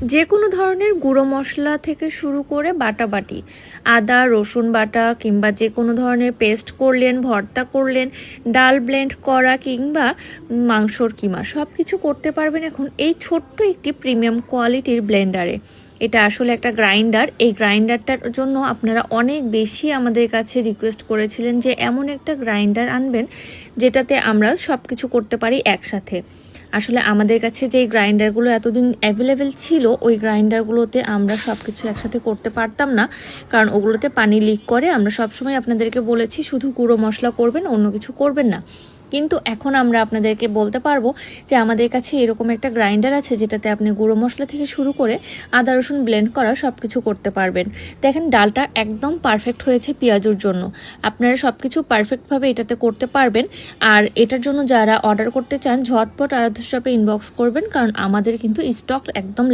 যে কোনো ধরনের গুঁড়ো মশলা থেকে শুরু করে বাটাবাটি, আদা রসুন বাটা কিংবা যে কোনো ধরনের পেস্ট করলেন, ভর্তা করলেন, ডাল ব্লেন্ড করা কিংবা মাংসর কিমা সব কিছু করতে পারবেন এখন এই ছোট্ট একটি প্রিমিয়াম কোয়ালিটির ব্লেন্ডারে। এটা আসলে একটা গ্রাইন্ডার। এই গ্রাইন্ডারটার জন্য আপনারা অনেক বেশি আমাদের কাছে রিকোয়েস্ট করেছিলেন যে এমন একটা গ্রাইন্ডার আনবেন যেটাতে আমরা সব কিছু করতে পারি একসাথে। আসলে আমাদের কাছে যেই গ্রাইন্ডারগুলো এতদিন অ্যাভেলেবেল ছিল, ওই গ্রাইন্ডারগুলোতে আমরা সব কিছু একসাথে করতে পারতাম না, কারণ ওগুলোতে পানি লিক করে। আমরা সবসময় আপনাদেরকে বলেছি শুধু গুঁড়ো মশলা করবেন, অন্য কিছু করবেন না। কিন্তু এখন আমরা আপনাদেরকে বলতে পারবো যে আমাদের কাছে এরকম একটা গ্রাইন্ডার আছে যেটাতে আপনি গুঁড়ো মশলা থেকে শুরু করে আদা রসুন ব্লেন্ড করা সব কিছু করতে পারবেন। দেখেন ডালটা একদম পারফেক্ট হয়েছে পেঁয়াজুর জন্য। আপনারা সব কিছু পারফেক্টভাবে এটাতে করতে পারবেন। আর এটার জন্য যারা অর্ডার করতে চান ঝটপট আরাধ্য শপে ইনবক্স করবেন, কারণ আমাদের কিন্তু স্টক একদম